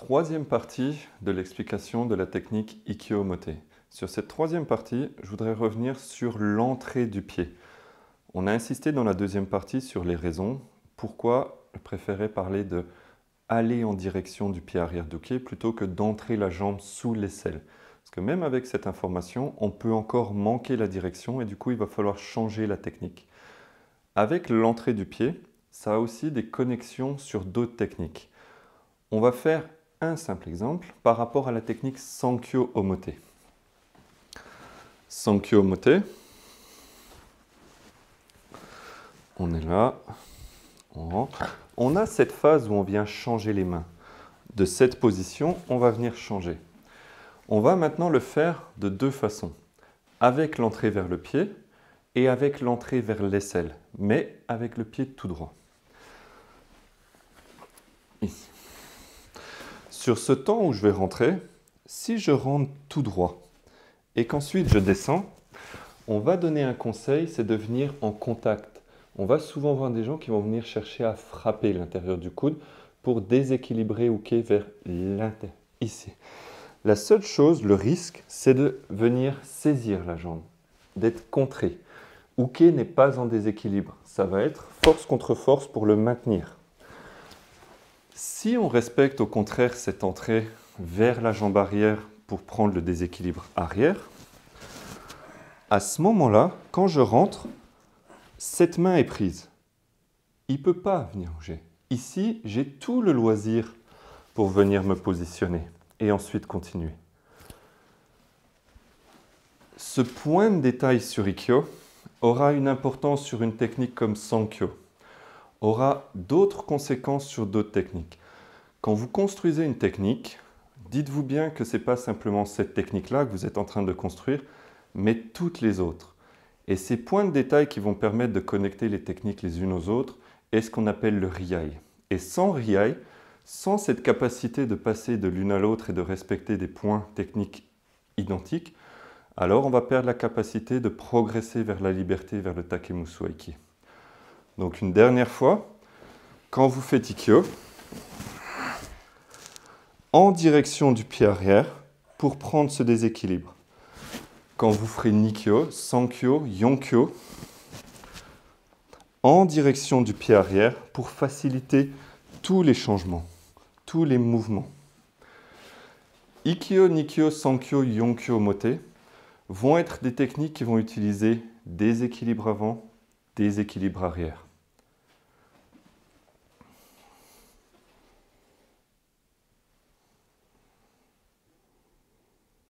troisième partie de l'explication de la technique Ikkyo-Mote. Sur cette troisième partie, je voudrais revenir sur l'entrée du pied. On a insisté dans la deuxième partie sur les raisons. Pourquoi je préférais parler de aller en direction du pied arrière d'Uke plutôt que d'entrer la jambe sous l'aisselle. Parce que même avec cette information, on peut encore manquer la direction et du coup, il va falloir changer la technique. Avec l'entrée du pied, ça a aussi des connexions sur d'autres techniques. On va faire un simple exemple par rapport à la technique Sankyo Omote. Sankyo Omote. On est là, on rentre. On a cette phase où on vient changer les mains. De cette position, on va venir changer. On va maintenant le faire de deux façons. Avec l'entrée vers le pied et avec l'entrée vers l'aisselle, mais avec le pied tout droit. Ici. Sur ce temps où je vais rentrer, si je rentre tout droit et qu'ensuite je descends, on va donner un conseil, c'est de venir en contact. On va souvent voir des gens qui vont venir chercher à frapper l'intérieur du coude pour déséquilibrer Uke vers l'intérieur, ici. La seule chose, le risque, c'est de venir saisir la jambe, d'être contré. Uke n'est pas en déséquilibre, ça va être force contre force pour le maintenir. Si on respecte au contraire cette entrée vers la jambe arrière pour prendre le déséquilibre arrière, à ce moment-là, quand je rentre, cette main est prise. Il ne peut pas venir bouger. Ici, j'ai tout le loisir pour venir me positionner et ensuite continuer. Ce point de détail sur Ikkyo aura une importance sur une technique comme Sankyo, aura d'autres conséquences sur d'autres techniques. Quand vous construisez une technique, dites-vous bien que ce n'est pas simplement cette technique-là que vous êtes en train de construire, mais toutes les autres. Et ces points de détail qui vont permettre de connecter les techniques les unes aux autres est ce qu'on appelle le Riai. Et sans Riai, sans cette capacité de passer de l'une à l'autre et de respecter des points techniques identiques, alors on va perdre la capacité de progresser vers la liberté, vers le Takemusu Aiki. Donc une dernière fois, quand vous faites Ikkyo, en direction du pied arrière pour prendre ce déséquilibre. Quand vous ferez Nikkyo, Sankyo, Yonkyo, en direction du pied arrière pour faciliter tous les changements, tous les mouvements. Ikkyo, Nikkyo, Sankyo, Yonkyo, Mote vont être des techniques qui vont utiliser déséquilibre avant, déséquilibre arrière.